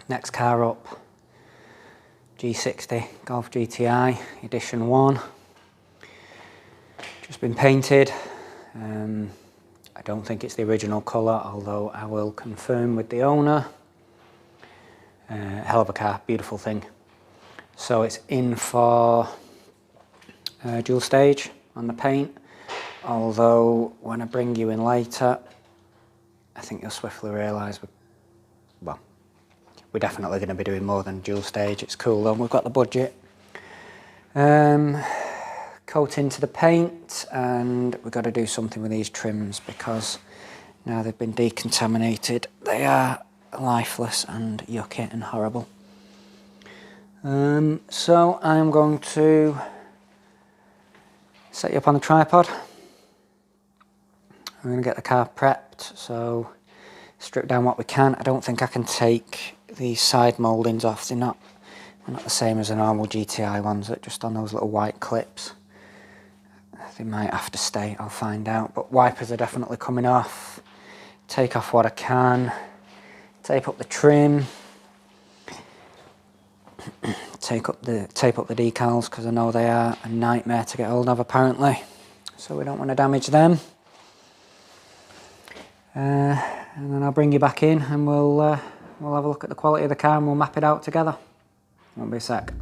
Next car up, G60 Golf GTI Edition 1. Just been painted. I don't think it's the original colour, although I will confirm with the owner. Hell of a car, beautiful thing. So it's in for dual stage on the paint, although when I bring you in later, I think you'll swiftly realise we're definitely going to be doing more than dual stage. It's cool though, we've got the budget. Coat into the paint, and we've got to do something with these trims because now they've been decontaminated. They are lifeless and yucky and horrible. So I'm going to set you up on the tripod. I'm going to get the car prepped, so strip down what we can. I don't think I can take these side mouldings off. They're not the same as the normal GTI ones, that just on those little white clips. They might have to stay, I'll find out. But wipers are definitely coming off. Take off what I can. Tape up the trim. Tape up the decals, because I know they are a nightmare to get hold of apparently. So we don't want to damage them. And then I'll bring you back in and we'll have a look at the quality of the car and we'll map it out together. Won't be a sec.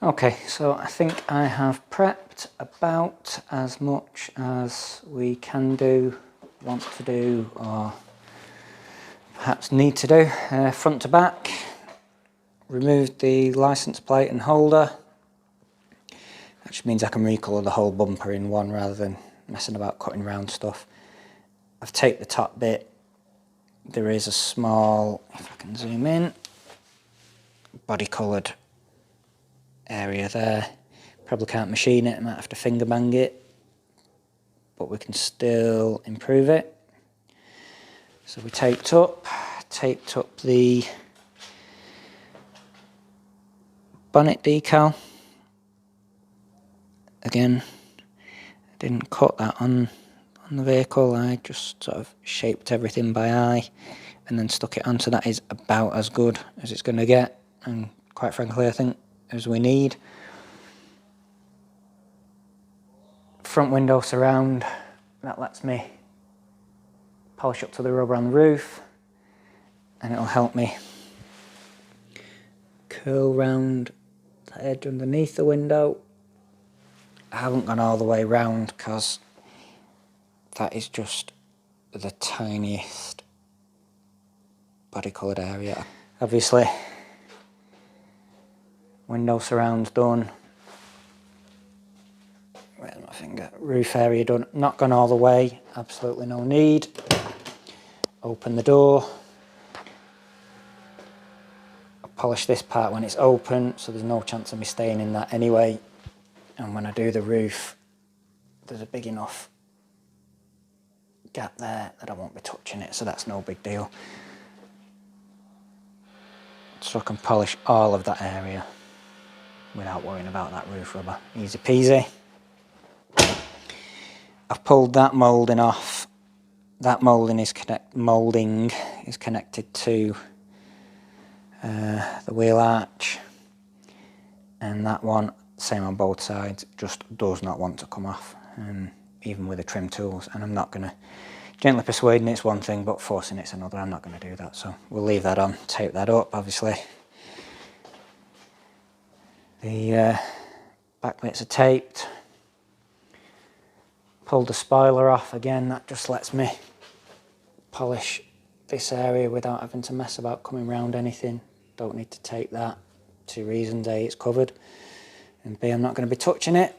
Okay, so I think I have prepped about as much as we can do, want to do, or perhaps need to do. Front to back, removed the license plate and holder. That just means I can recolour the whole bumper in one rather than messing about cutting around stuff. I've taped the top bit. There is a small, if I can zoom in, body coloured area there. Probably can't machine it, I might have to finger bang it, but we can still improve it. So we taped up the bonnet decal. Again, I didn't cut that on the vehicle, I just sort of shaped everything by eye and then stuck it on, so that is about as good as it's going to get, and quite frankly I think as we need. Front window surround, that lets me polish up to the rubber on the roof, and it'll help me curl round the edge underneath the window. I haven't gone all the way round because that is just the tiniest body coloured area. Obviously, window surround's done. Where's my finger? Roof area done. Not gone all the way, absolutely no need. Open the door. I'll polish this part when it's open, so there's no chance of me staying in that anyway. And when I do the roof, there's a big enough gap there that I won't be touching it, so that's no big deal. So I can polish all of that area without worrying about that roof rubber. Easy peasy. I've pulled that moulding off. That moulding is connected to the wheel arch, and that one, same on both sides, just does not want to come off, even with the trim tools. And I'm not going to, gently persuading it's one thing, but forcing it's another. I'm not going to do that, so we'll leave that on, tape that up. Obviously the back bits are taped. Pulled the spoiler off again, that just lets me polish this area without having to mess about coming round anything. Don't need to tape that. 2 reasons: A, it's covered, and B, I'm not going to be touching it,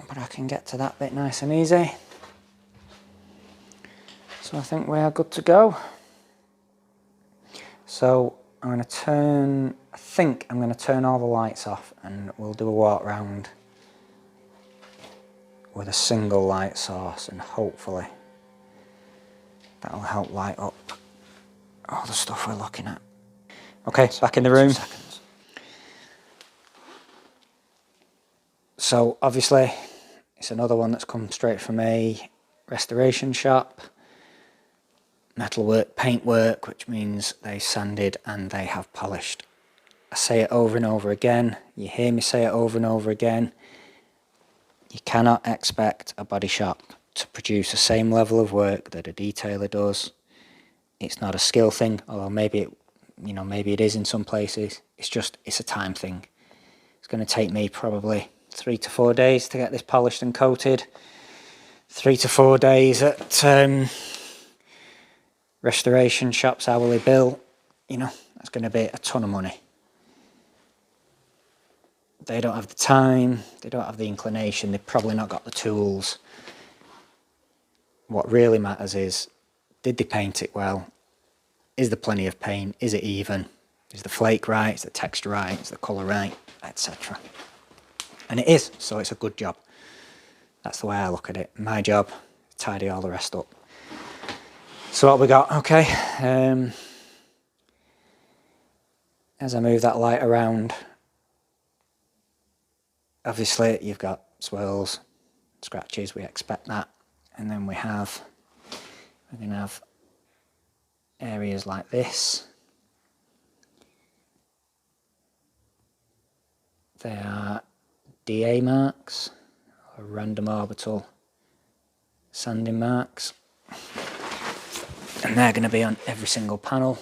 but I can get to that bit nice and easy. So I think we are good to go. So I'm going to turn, I think I'm going to turn all the lights off, and we'll do a walk round with a single light source, and hopefully that'll help light up all the stuff we're looking at. Okay, back in the room. So obviously it's another one that's come straight from a restoration shop. Metalwork, paintwork, which means they sanded and they have polished. I say it over and over again, you hear me say it over and over again. You cannot expect a body shop to produce the same level of work that a detailer does. It's not a skill thing, although maybe it is in some places. It's a time thing. It's going to take me probably 3 to 4 days to get this polished and coated. 3 to 4 days at restoration shop's hourly bill. That's going to be a ton of money. They don't have the time, they don't have the inclination, they've probably not got the tools. What really matters is, did they paint it well? Is there plenty of paint? Is it even? Is the flake right? Is the texture right? Is the colour right? Etc. And it is, so it's a good job. That's the way I look at it. My job, tidy all the rest up. So what we got, okay. As I move that light around, obviously you've got swirls, scratches, we expect that. And then we're going to have areas like this. They are DA marks, or random orbital sanding marks. And they're going to be on every single panel.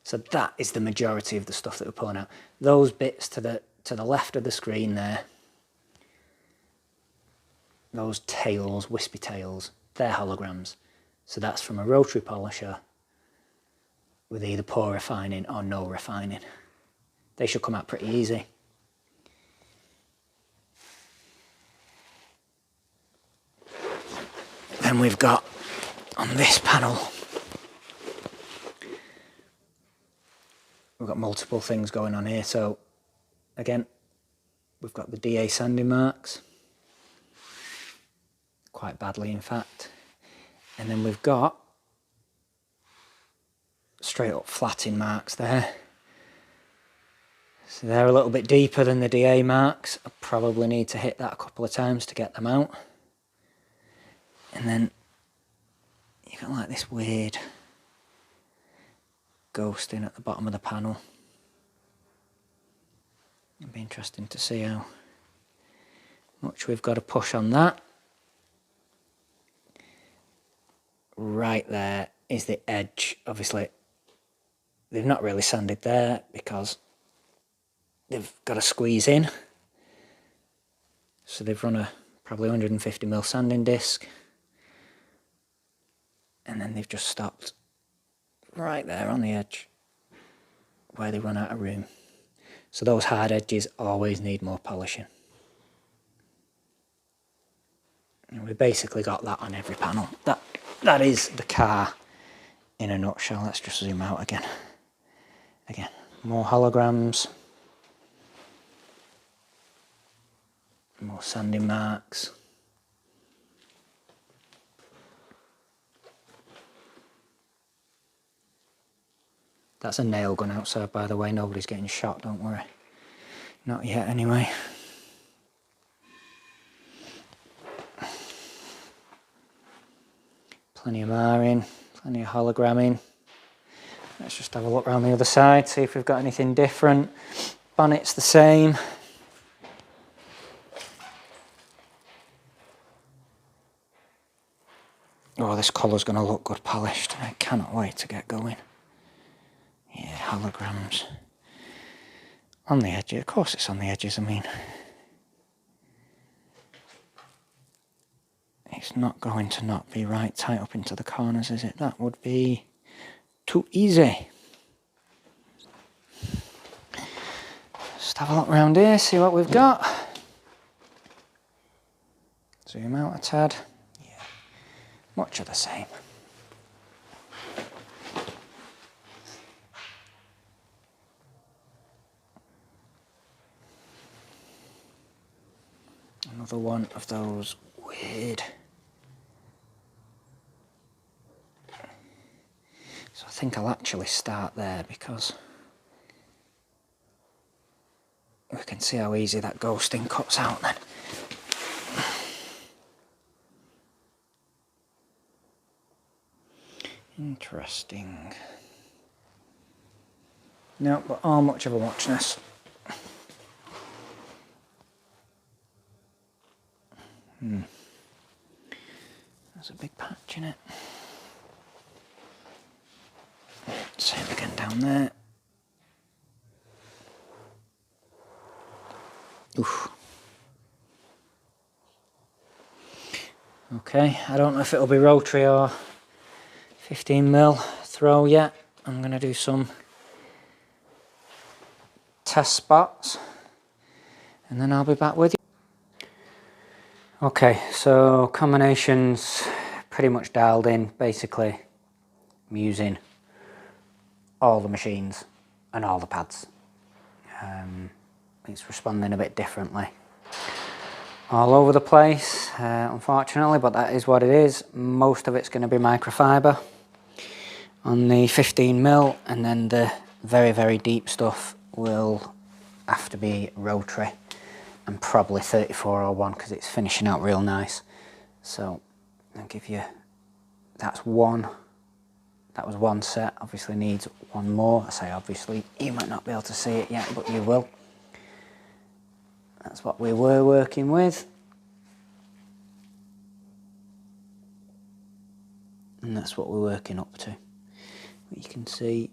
So that is the majority of the stuff that we're pulling out. Those bits to to the left of the screen there, those tails, wispy tails, they're holograms. So that's from a rotary polisher with either poor refining or no refining. They should come out pretty easy. Then we've got on this panel, we've got multiple things going on here. So again, we've got the DA sanding marks, quite badly in fact. And then we've got straight up flatting marks there. So they're a little bit deeper than the DA marks. I probably need to hit that a couple of times to get them out. And then you've got like this weird ghosting at the bottom of the panel. It'll be interesting to see how much we've got to push on that. Right there is the edge. Obviously, they've not really sanded there because they've got to squeeze in. So they've run a probably 150mm sanding disc. And then they've just stopped right there on the edge where they run out of room. So those hard edges always need more polishing. And we've basically got that on every panel. That is the car in a nutshell. Let's just zoom out again. Again, more holograms. More sanding marks. That's a nail gun outside, by the way. Nobody's getting shot, don't worry. Not yet, anyway. Plenty of marring, plenty of hologramming. Let's just have a look around the other side, see if we've got anything different. Bonnet's the same. Oh, this colour's going to look good polished. I cannot wait to get going. Yeah, holograms. On the edges, of course it's on the edges, I mean. It's not going to not be right tight up into the corners, is it? That would be too easy. Just have a look around here, see what we've got. Zoom out a tad. Yeah, much of the same. Another one of those weird. So I think I'll actually start there because we can see how easy that ghosting cuts out then. Interesting. No, but all much of a muchness. There's a big patch in it. Same again down there. Oof. Okay, I don't know if it'll be rotary or 15mm throw yet. I'm going to do some test spots and then I'll be back with you. Okay, so combinations pretty much dialed in. Basically, I'm using all the machines and all the pads. It's responding a bit differently all over the place, unfortunately, but that is what it is. Most of it's going to be microfiber on the 15mm, and then the very, very deep stuff will have to be rotary and probably 3401 because it's finishing out real nice. So I'll give you, that's one. That was one set, obviously needs one more. I say obviously, you might not be able to see it yet, but you will. That's what we were working with. And that's what we're working up to. But you can see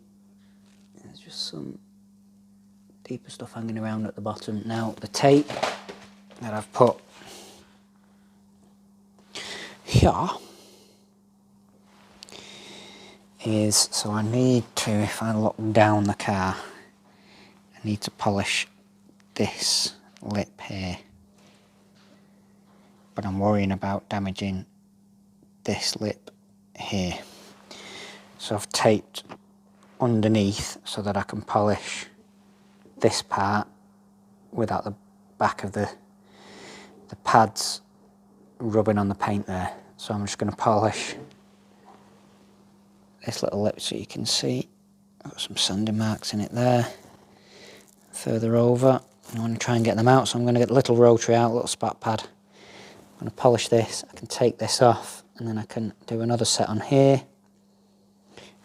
there's just some deeper stuff hanging around at the bottom. Now the tape that I've put here is, so I need to, if I look down the car, I need to polish this lip here, but I'm worrying about damaging this lip here. So I've taped underneath so that I can polish this part without the back of the pads rubbing on the paint there. So I'm just going to polish this little lip so you can see. I've got some sanding marks in it there. Further over, I want to try and get them out, so I'm going to get the little rotary out, little spot pad. I'm going to polish this, I can take this off, and then I can do another set on here,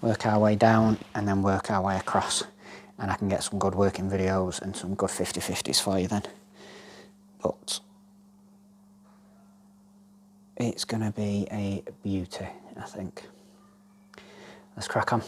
work our way down, and then work our way across. And I can get some good working videos and some good 50/50s for you then. But it's going to be a beauty, I think. Let's crack on.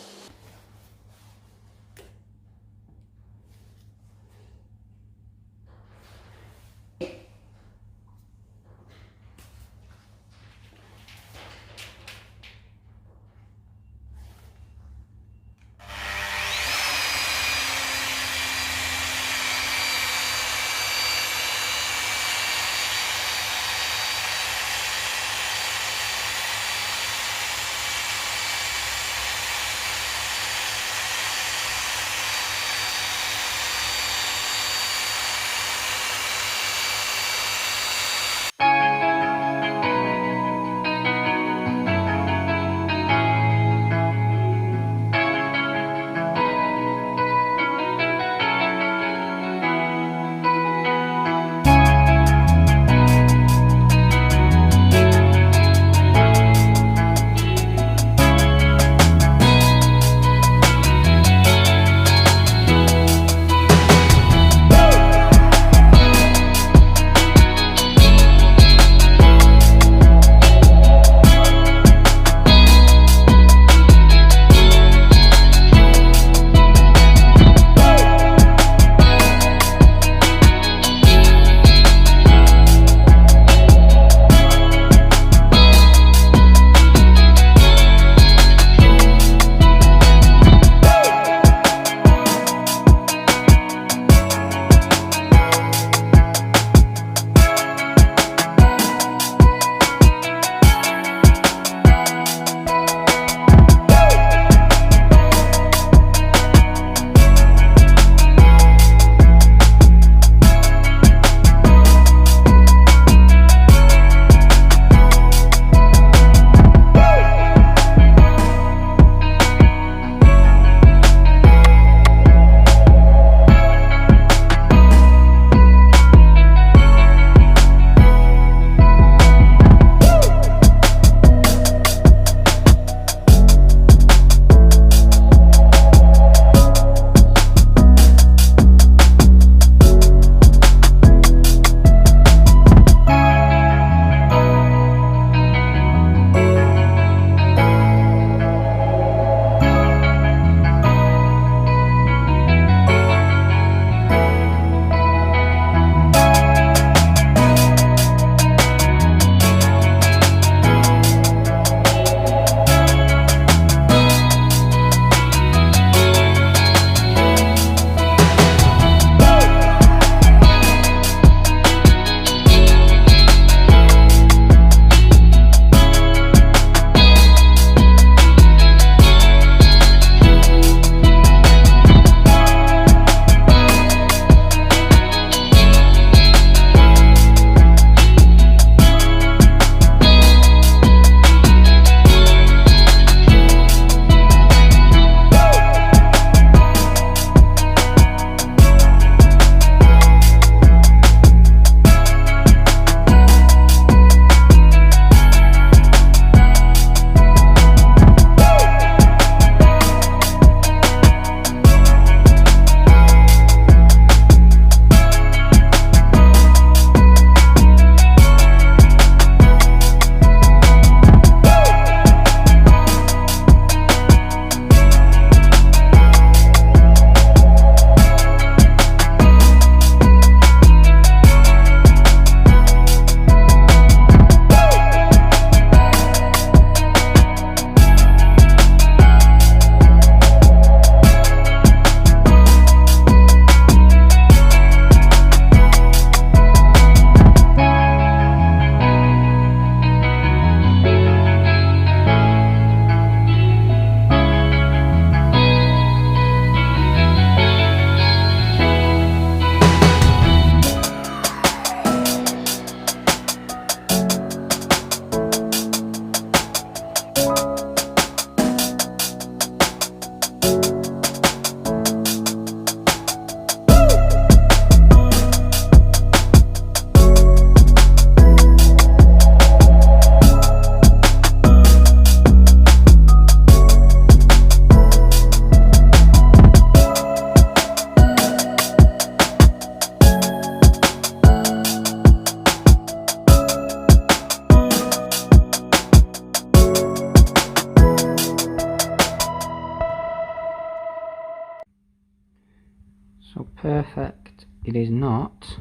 So perfect it is not.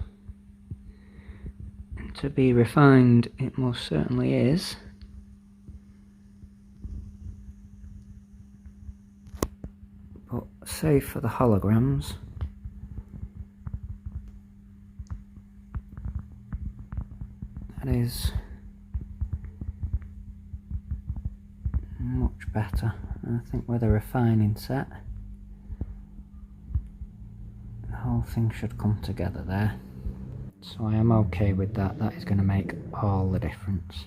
And to be refined it most certainly is. But save for the holograms, that is much better. And I think with a refining set, the whole thing should come together there. So I am okay with that. That is going to make all the difference.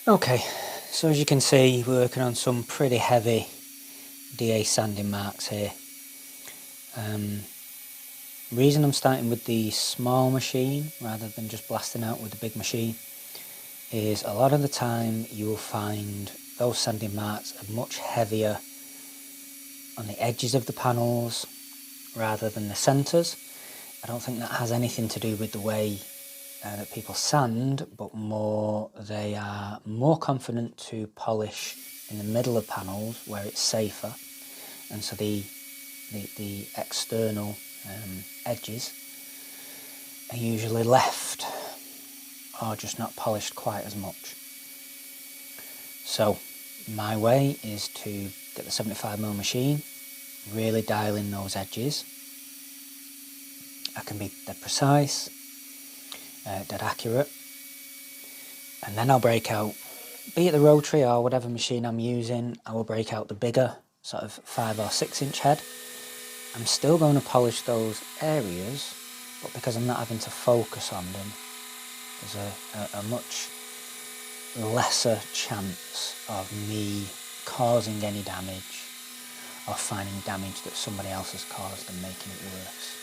Okay, so as you can see, we're working on some pretty heavy DA sanding marks here. Reason I'm starting with the small machine rather than just blasting out with the big machine is a lot of the time you will find those sanding marks are much heavier on the edges of the panels rather than the centres. I don't think that has anything to do with the way that people sand, but more they are more confident to polish in the middle of panels where it's safer, and so the external edges are usually left or just not polished quite as much. So my way is to get the 75mm machine, really dial in those edges. I can be dead precise, dead accurate, and then I'll break out, be it the rotary or whatever machine I'm using, I will break out the bigger sort of 5 or 6 inch head I'm still going to polish those areas, but because I'm not having to focus on them, there's a much lesser chance of me causing any damage or finding damage that somebody else has caused and making it worse.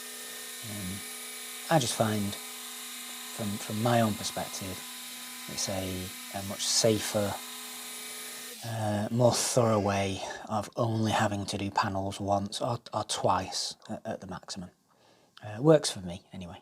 I just find, from my own perspective, it's a much safer, more thorough way of only having to do panels once or twice at the maximum. Works for me anyway.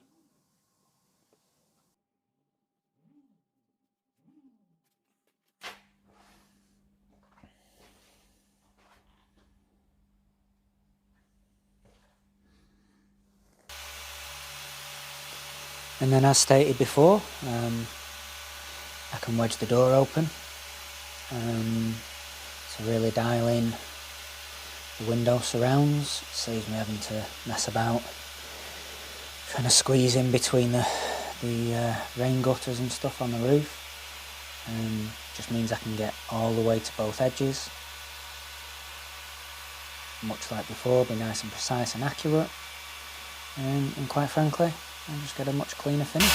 And then, as stated before, I can wedge the door open to really dial in the window surrounds. Saves me having to mess about trying to squeeze in between the rain gutters and stuff on the roof. Just means I can get all the way to both edges. Much like before, be nice and precise and accurate. And quite frankly, I'll just get a much cleaner finish.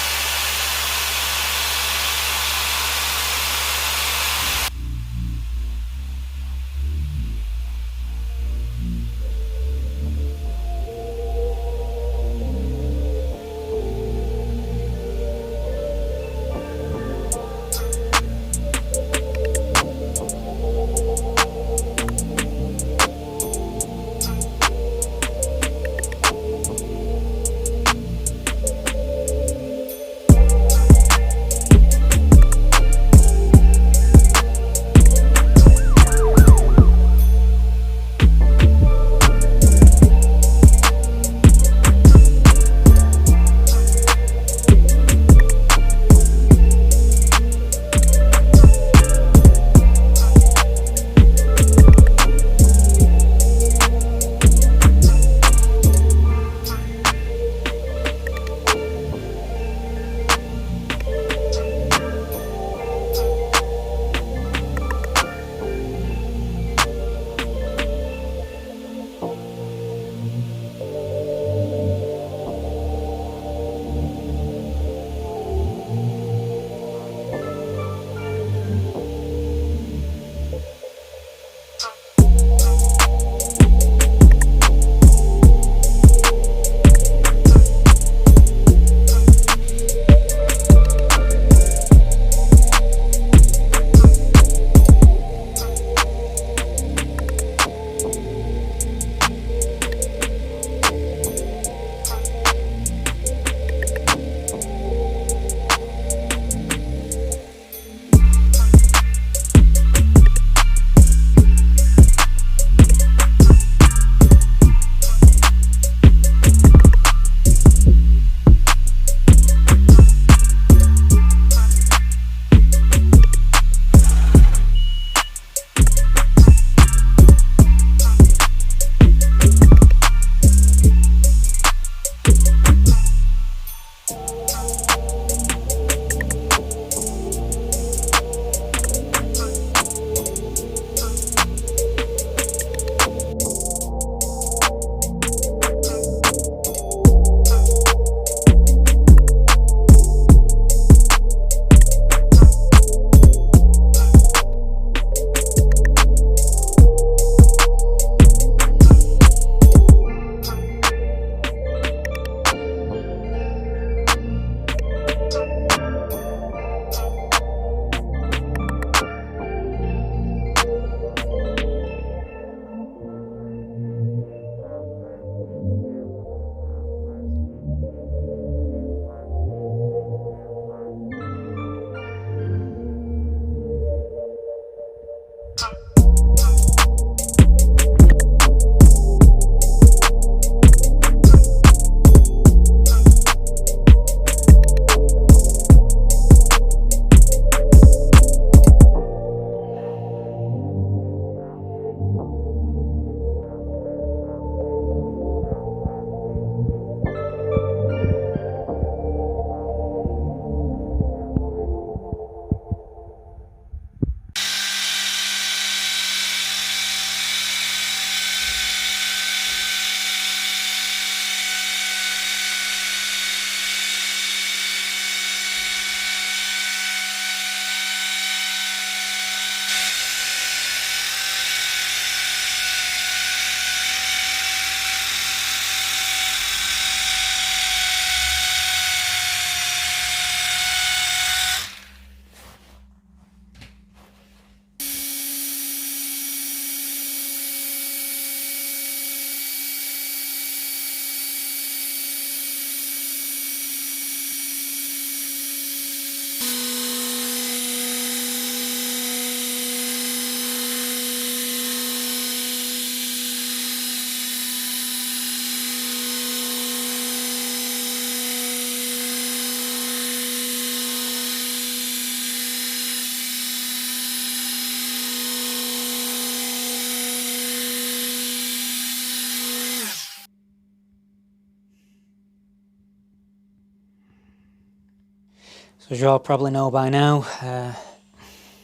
So as you all probably know by now,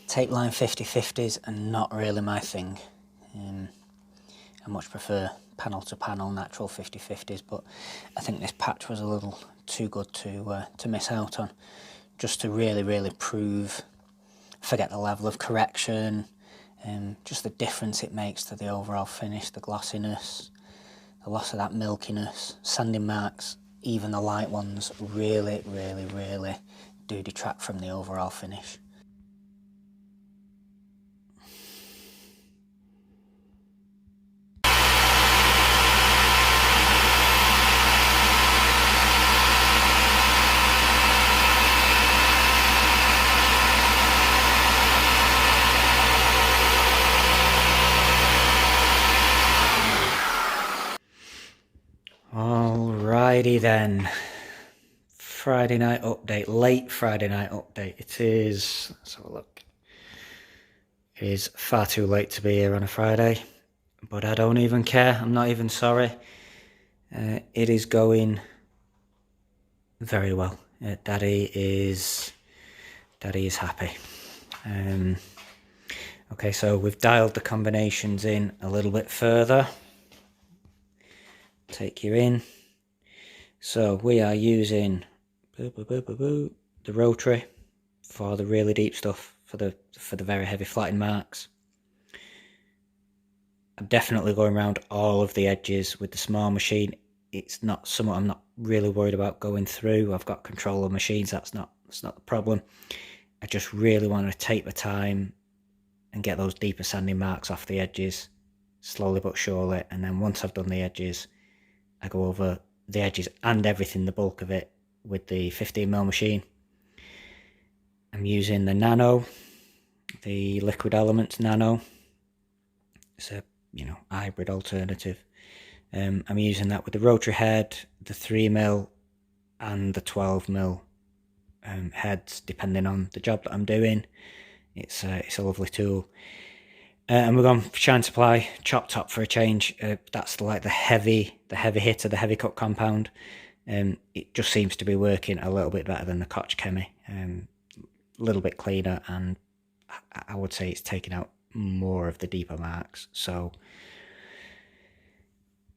tape line 50/50s are not really my thing. I much prefer panel to panel natural 50/50s, but I think this patch was a little too good to miss out on, just to really prove, forget the level of correction, just the difference it makes to the overall finish, the glossiness, the loss of that milkiness, sanding marks, even the light ones really do detract from the overall finish. Alrighty then. Friday night update, late Friday night update. It is, let's have a look. It is far too late to be here on a Friday, but I don't even care. I'm not even sorry. It is going very well. Daddy is happy. Okay, so we've dialed the combinations in a little bit further. Take you in. So we are using the rotary for the really deep stuff, for the very heavy flattened marks. I'm definitely going around all of the edges with the small machine. It's not something I'm not really worried about going through. I've got control of machines, that's not the problem. I just really want to take the time and get those deeper sanding marks off the edges, slowly but surely, and then once I've done the edges, I go over the edges and everything, the bulk of it, with the 15mm machine. I'm using the Nano, the Liquid Elements Nano. It's a, hybrid alternative. I'm using that with the rotary head, the 3mm and the 12mm heads, depending on the job that I'm doing. It's a lovely tool. And we're going for shinesupply chop top for a change. That's like the heavy hitter, the heavy cut compound. It just seems to be working a little bit better than the Koch Chemi. A little bit cleaner, and I would say it's taking out more of the deeper marks. So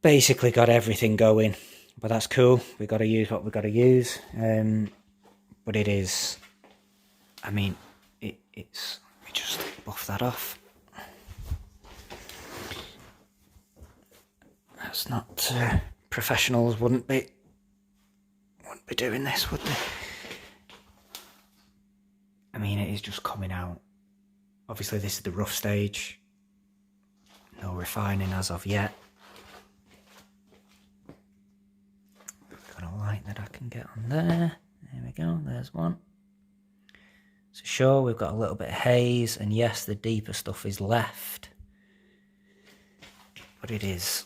basically got everything going, but that's cool. We got to use what we got to use. But it is, I mean, it's. Let me just buff that off. That's not professionals wouldn't be doing this, would they? I mean, it is just coming out. Obviously, this is the rough stage. No refining as of yet. Got a light that I can get on there. There we go. There's one. So sure, we've got a little bit of haze, and yes, the deeper stuff is left, but it is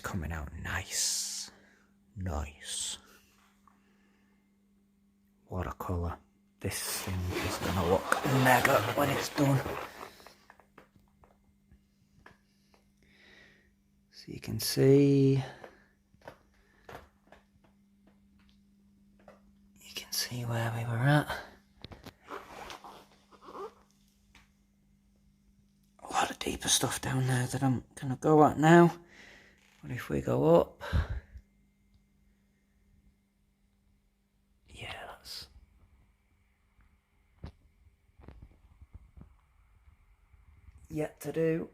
coming out nice. What a colour. This thing is gonna look mega when it's done. So you can see, where we were at. A lot of deeper stuff down there that I'm gonna go at now. But if we go up, yeah, that's yet to do.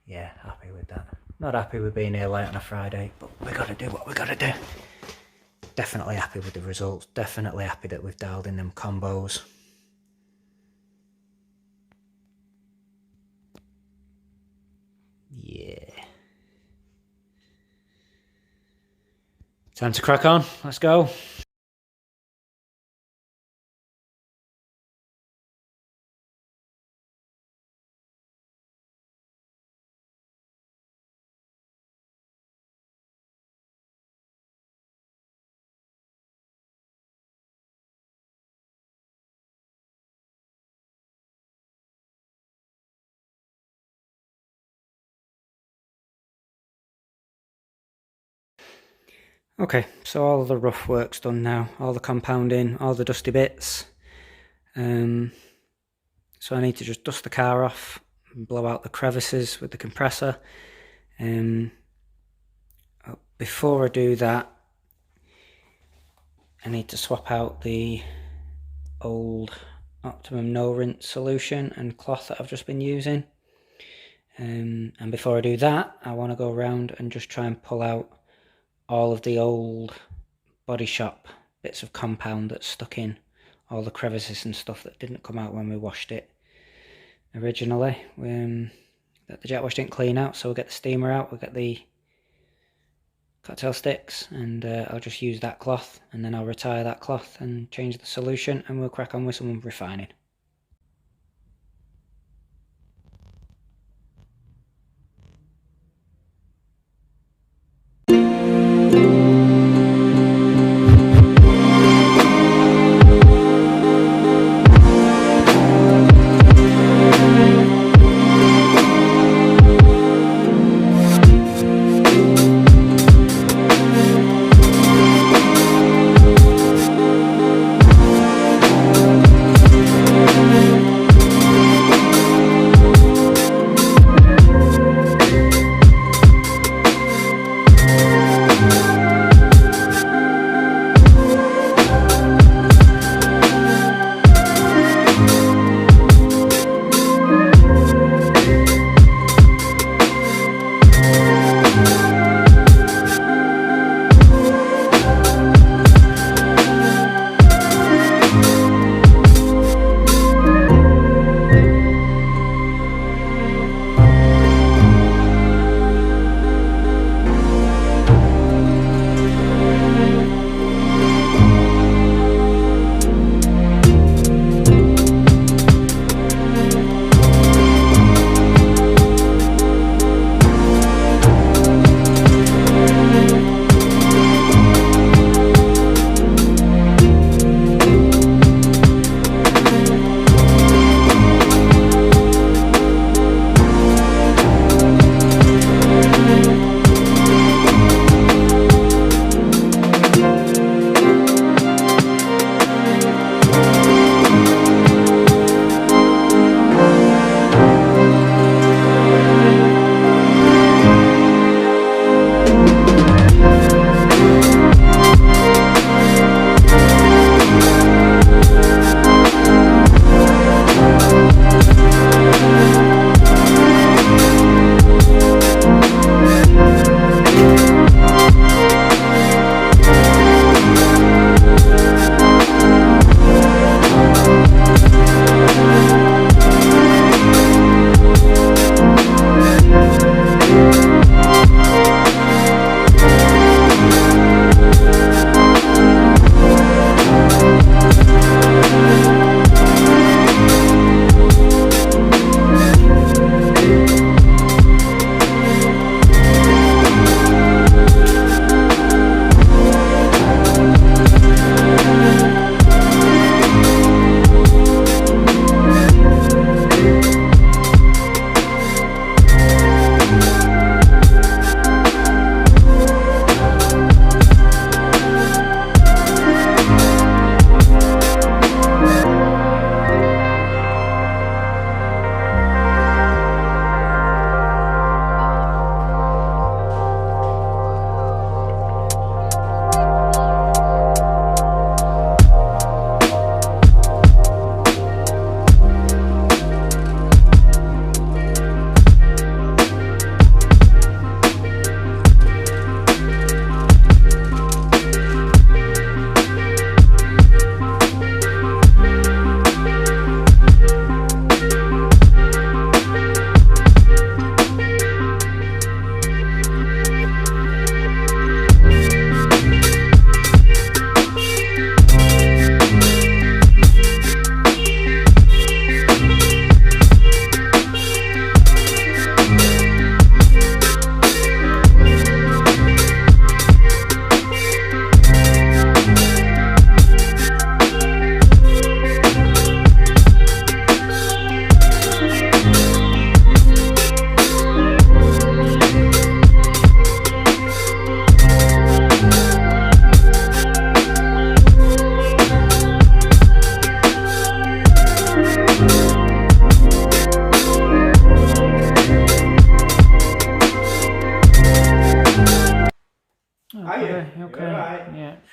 Yeah, happy with that. Not happy with being here late on a Friday, but we gotta do what we gotta do. Definitely happy with the results. Definitely happy that we've dialed in them combos. Yeah. Time to crack on. Let's go. Okay, so all the rough work's done now, all the compounding, all the dusty bits. So I need to just dust the car off and blow out the crevices with the compressor. Before I do that, I need to swap out the old Optimum no rinse solution and cloth that I've just been using. And before I do that, I want to go around and just try and pull out all of the old body shop bits of compound that's stuck in, all the crevices and stuff that didn't come out when we washed it originally. That the jet wash didn't clean out, so we'll get the steamer out, we'll get the cocktail sticks, and I'll just use that cloth, and then I'll retire that cloth and change the solution, and we'll crack on with some refining.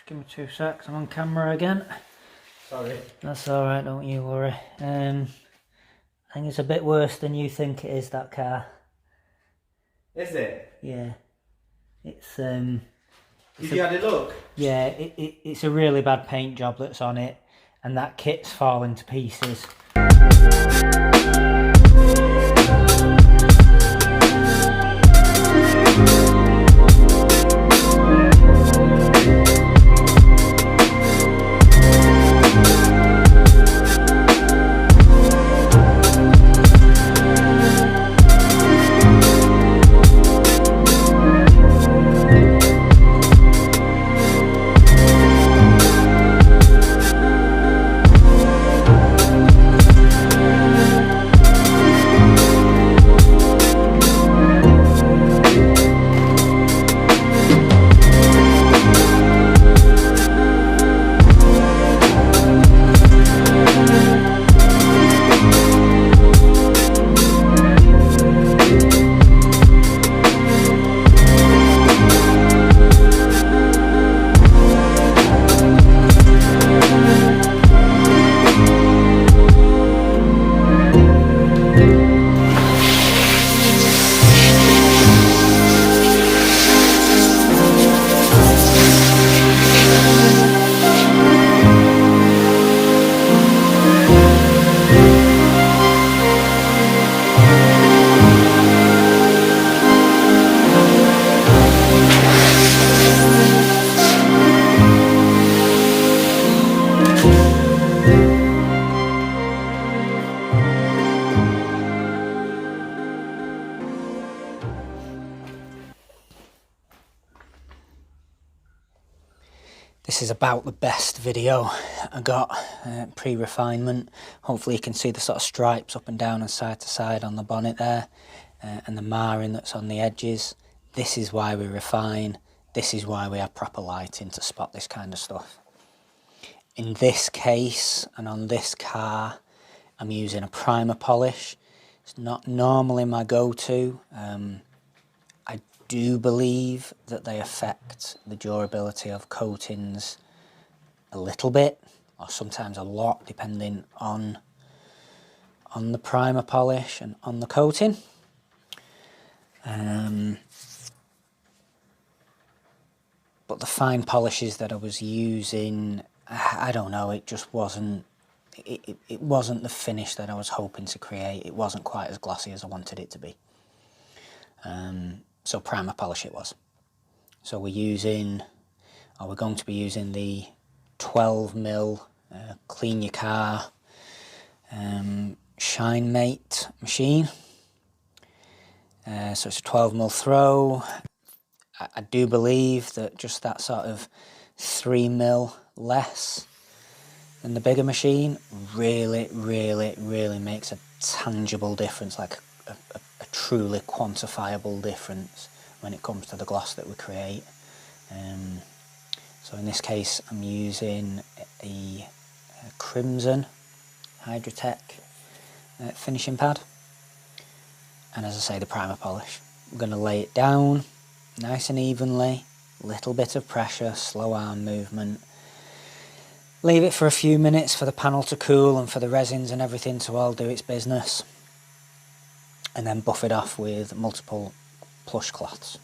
give me 2 secs, I'm on camera again. Sorry. That's alright, don't you worry. I think it's a bit worse than you think it is, that car. Is it? Yeah. It's Did you have a look? Yeah, it's a really bad paint job that's on it, and that kit's falling to pieces. This is about the best video I got, pre-refinement. Hopefully you can see the sort of stripes up and down and side to side on the bonnet there, and the marring that's on the edges. This is why we refine. This is why we have proper lighting to spot this kind of stuff. In this case and on this car, I'm using a primer polish. It's not normally my go-to. I do believe that they affect the durability of coatings a little bit, or sometimes a lot, depending on the primer polish and on the coating. But the fine polishes that I was using, I don't know, it just wasn't, it wasn't the finish that I was hoping to create. It wasn't quite as glossy as I wanted it to be. So primer polish it was. So we're going to be using the 12mm Clean Your Car ShineMate machine. So it's a 12mm throw. I do believe that just that sort of 3mm less than the bigger machine really makes a tangible difference, like a truly quantifiable difference when it comes to the gloss that we create. So in this case I'm using a Crimson Hydrotech finishing pad, and as I say, the primer polish. I'm going to lay it down nice and evenly, little bit of pressure, slow arm movement. Leave it for a few minutes for the panel to cool and for the resins and everything to all do its business, and then buff it off with multiple plush cloths.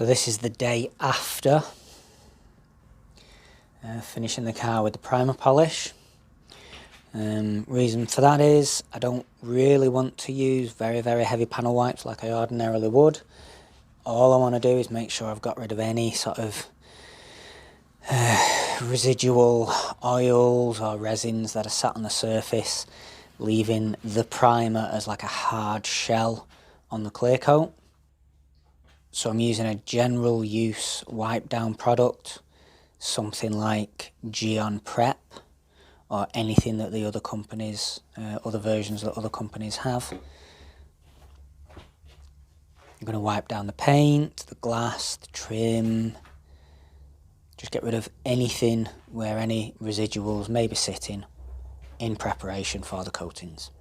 So this is the day after finishing the car with the primer polish. Reason for that is I don't really want to use very heavy panel wipes like I ordinarily would. All I want to do is make sure I've got rid of any sort of residual oils or resins that are sat on the surface, leaving the primer as like a hard shell on the clear coat. So I'm using a general use wipe down product, something like Geon Prep or anything that the other companies, other versions that other companies have. I'm going to wipe down the paint, the glass, the trim, just get rid of anything where any residuals may be sitting in preparation for the coatings.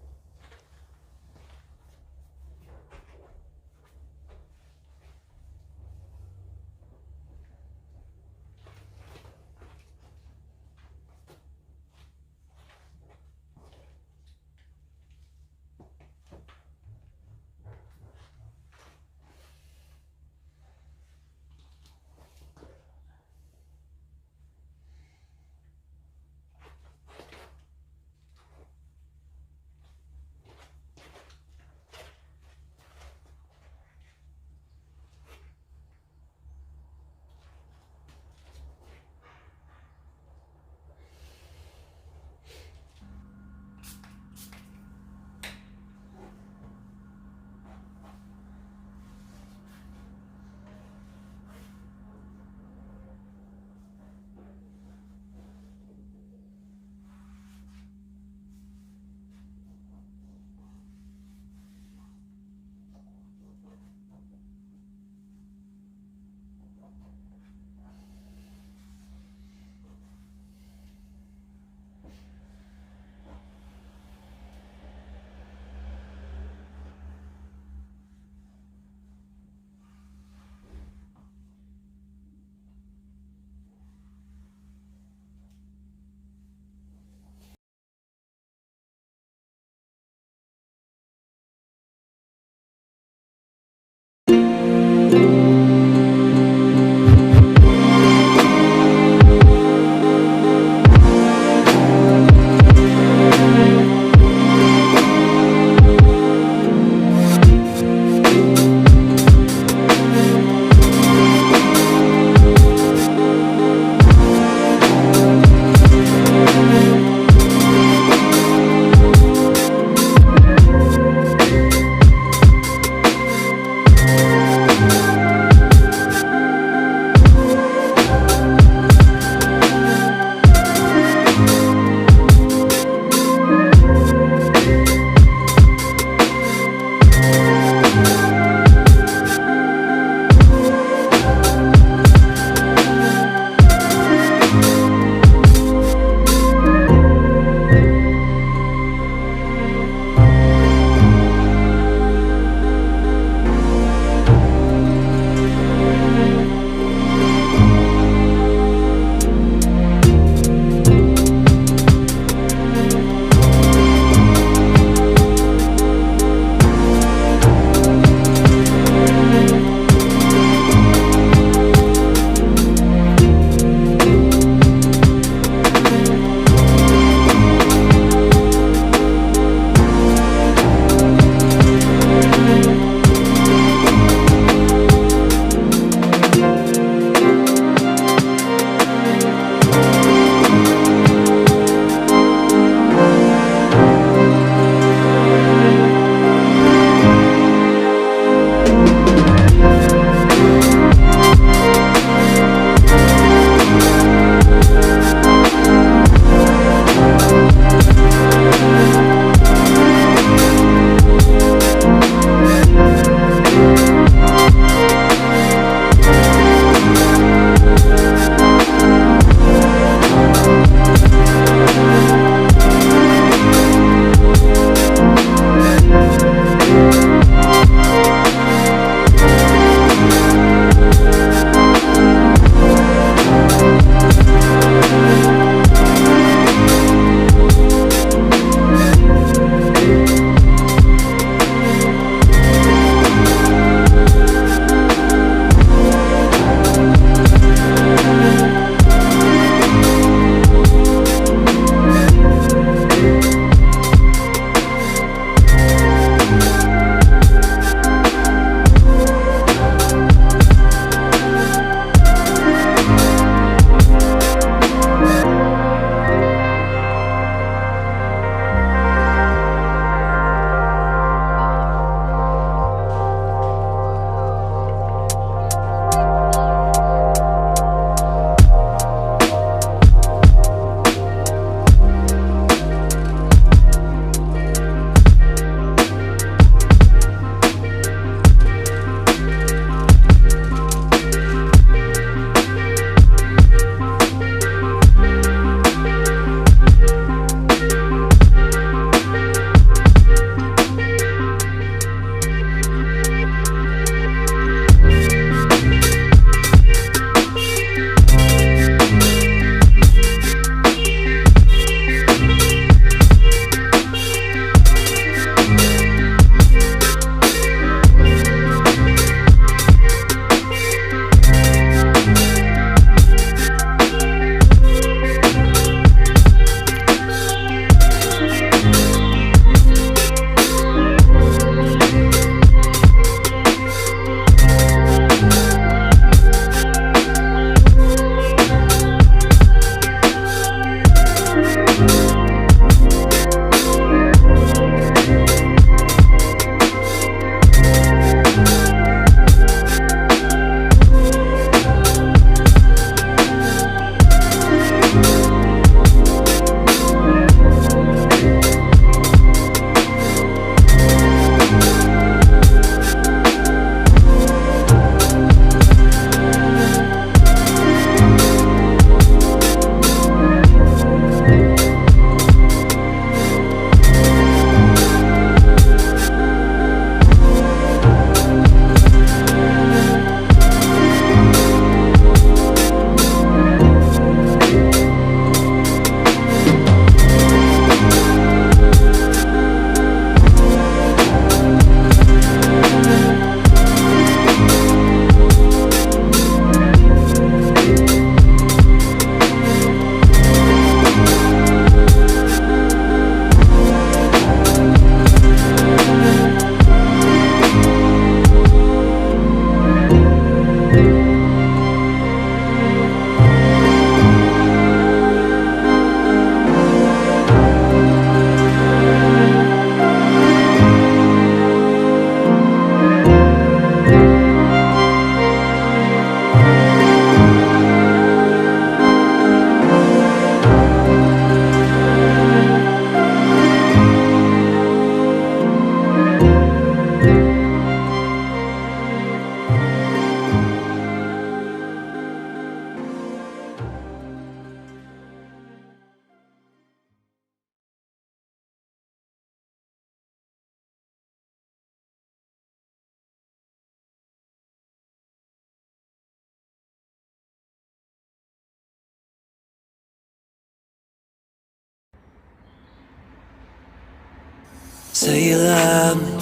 Say you love me,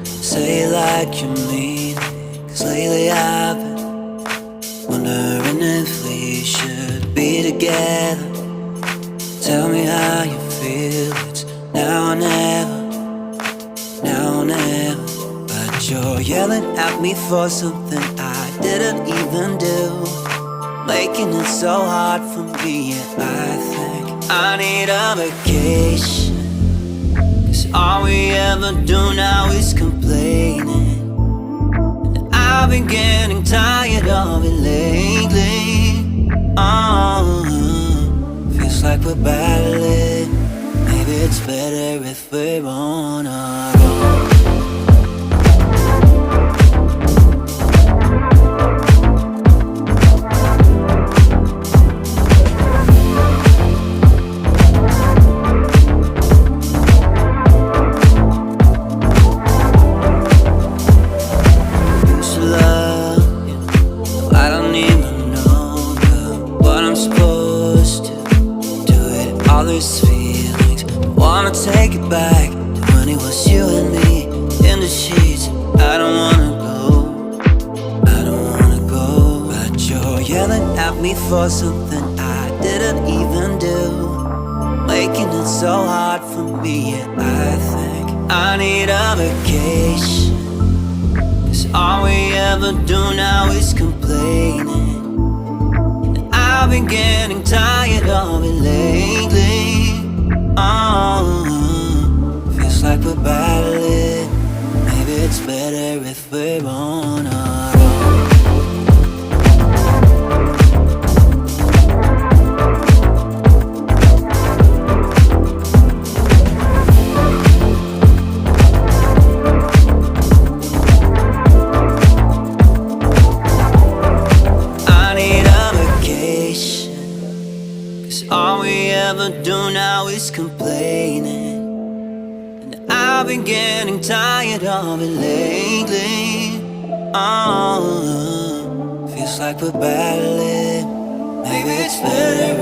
say you like you mean it. 'Cause lately I've been wondering if we should be together. Tell me how you feel, it's now or never, now or never. But you're yelling at me for something I didn't even do, making it so hard for me, and I think I need a vacation. 'Cause all we ever do now is complaining, and I've been getting tired of it lately. Oh, feels like we're battling. Maybe it's better if we're on our own. Take it back to when it was you and me in the sheets. I don't wanna go, I don't wanna go. But you're yelling at me for something I didn't even do, making it so hard for me, and I think I need a vacation. 'Cause all we ever do now is complaining, and I've been getting tired of it lately. Oh, feels like we're battling. Maybe it's better if we're on our own. I need a vacation, 'cause all we ever do now is complaining, and I've been getting tired of it lately. Oh, feels like we're battling. Maybe it's better